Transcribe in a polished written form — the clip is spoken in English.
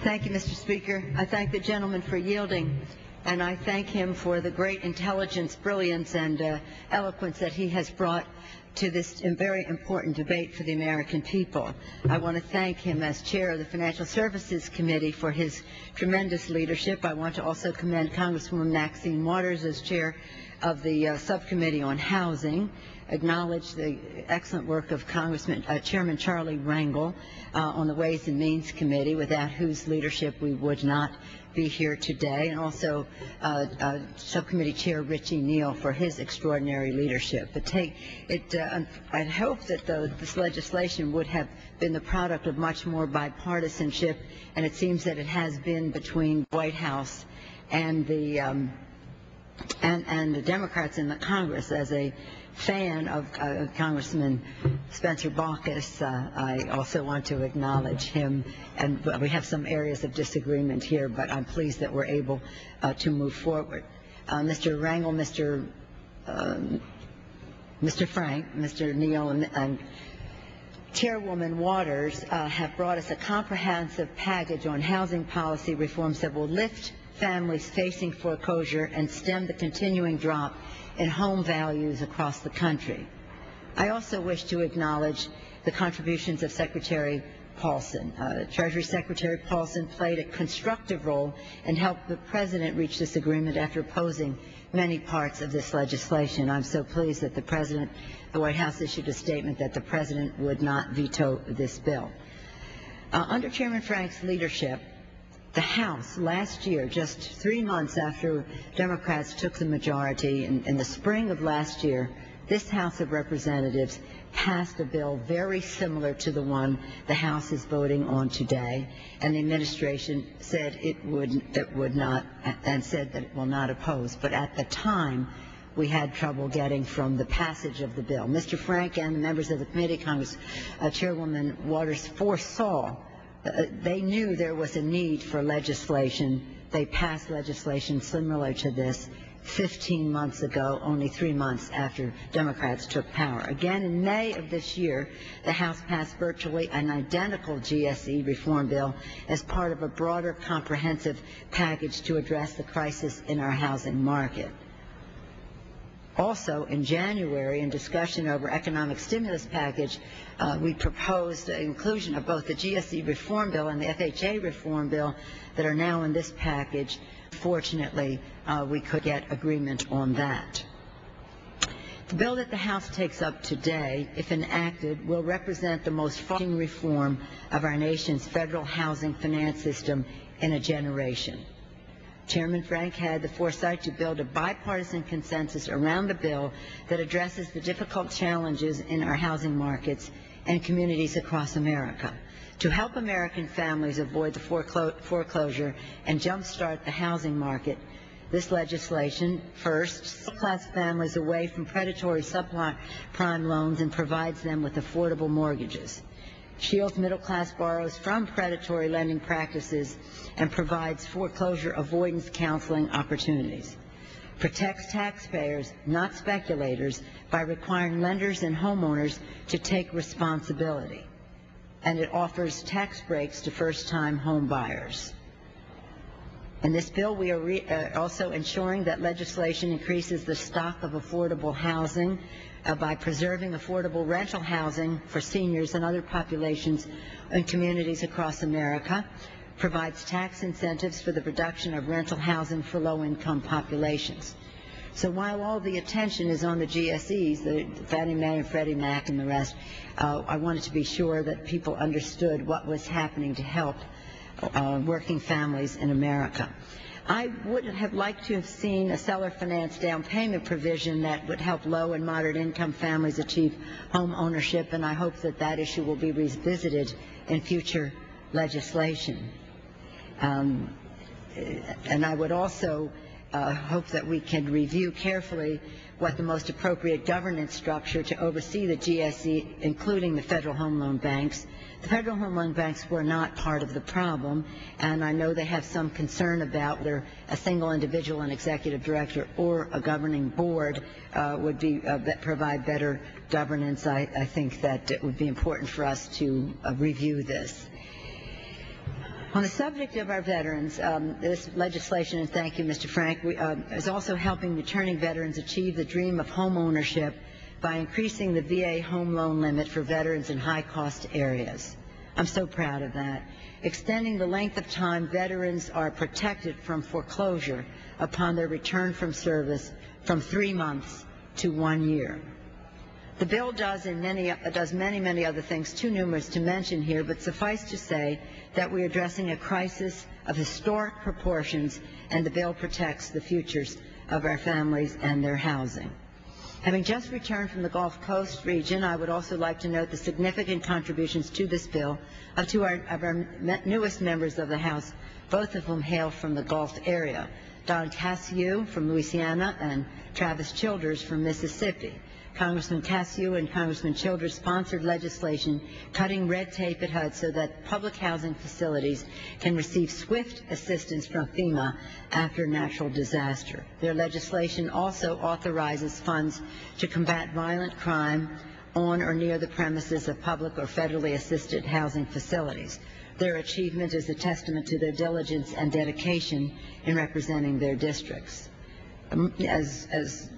Thank you, Mr. Speaker. I thank the gentleman for yielding, and I thank him for the great intelligence, brilliance, and eloquence that he has brought to this very important debate for the American people. I want to thank him as chair of the Financial Services Committee for his tremendous leadership. I want to also commend Congresswoman Maxine Waters as chair of the Subcommittee on Housing, acknowledge the excellent work of Chairman Charlie Rangel on the Ways and Means Committee, without whose leadership we would not be here today, and also Subcommittee Chair Richie Neal for his extraordinary leadership. I'd hope that this legislation would have been the product of much more bipartisanship, and it seems that it has been between the White House and the Democrats in the Congress. As a fan of Congressman Spencer Baucus, I also want to acknowledge him, and we have some areas of disagreement here, but I'm pleased that we're able to move forward. Mr. Rangel, Mr. Frank, Mr. Neal, and Chairwoman Waters have brought us a comprehensive package on housing policy reforms that will lift families facing foreclosure and stem the continuing drop in home values across the country. I also wish to acknowledge the contributions of Secretary Paulson. Treasury Secretary Paulson played a constructive role and helped the President reach this agreement after opposing many parts of this legislation. I'm so pleased that the White House issued a statement that the President would not veto this bill. Under Chairman Frank's leadership, the House last year, just 3 months after Democrats took the majority in the spring of last year, this House of Representatives passed a bill very similar to the one the House is voting on today, and the administration said it would not, and said that it will not oppose. But at the time, we had trouble getting from the passage of the bill. Mr. Frank and the members of the committee, Chairwoman Waters, foresaw. They knew there was a need for legislation. They passed legislation similar to this 15 months ago, only 3 months after Democrats took power. Again, in May of this year, the House passed virtually an identical GSE reform bill as part of a broader, comprehensive package to address the crisis in our housing market. Also, in January, in discussion over economic stimulus package, we proposed the inclusion of both the GSE reform bill and the FHA reform bill that are now in this package. Fortunately, we could get agreement on that. The bill that the House takes up today, if enacted, will represent the most far-reaching reform of our nation's federal housing finance system in a generation. Chairman Frank had the foresight to build a bipartisan consensus around the bill that addresses the difficult challenges in our housing markets and communities across America. To help American families avoid the foreclosure and jumpstart the housing market, this legislation first class families away from predatory subprime loans and provides them with affordable mortgages, shields middle-class borrowers from predatory lending practices, and provides foreclosure avoidance counseling opportunities, protects taxpayers, not speculators, by requiring lenders and homeowners to take responsibility, and it offers tax breaks to first-time home buyers. In this bill, we are also ensuring that legislation increases the stock of affordable housing by preserving affordable rental housing for seniors and other populations in communities across America, provides tax incentives for the production of rental housing for low-income populations. So while all the attention is on the GSEs, the Fannie Mae and Freddie Mac and the rest, I wanted to be sure that people understood what was happening to help working families in America. I would have liked to have seen a seller finance down payment provision that would help low and moderate income families achieve home ownership, and I hope that that issue will be revisited in future legislation. And I would also hope that we can review carefully what the most appropriate governance structure to oversee the GSE, including the federal home loan banks. The federal home loan banks were not part of the problem, and I know they have some concern about whether a single individual, an executive director, or a governing board would provide better governance. I think that it would be important for us to review this. On the subject of our veterans, this legislation, and thank you, Mr. Frank, is also helping returning veterans achieve the dream of home ownership by increasing the VA home loan limit for veterans in high-cost areas. I'm so proud of that. Extending the length of time veterans are protected from foreclosure upon their return from service from 3 months to 1 year. The bill does many other things, too numerous to mention here, but suffice to say that we are addressing a crisis of historic proportions, and the bill protects the futures of our families and their housing. Having just returned from the Gulf Coast region, I would also like to note the significant contributions to this bill of two of our newest members of the House, both of whom hail from the Gulf area, Don Cassiu from Louisiana and Travis Childers from Mississippi. Congressman Cassiu and Congressman Childers sponsored legislation cutting red tape at HUD so that public housing facilities can receive swift assistance from FEMA after natural disaster. Their legislation also authorizes funds to combat violent crime on or near the premises of public or federally assisted housing facilities. Their achievement is a testament to their diligence and dedication in representing their districts. As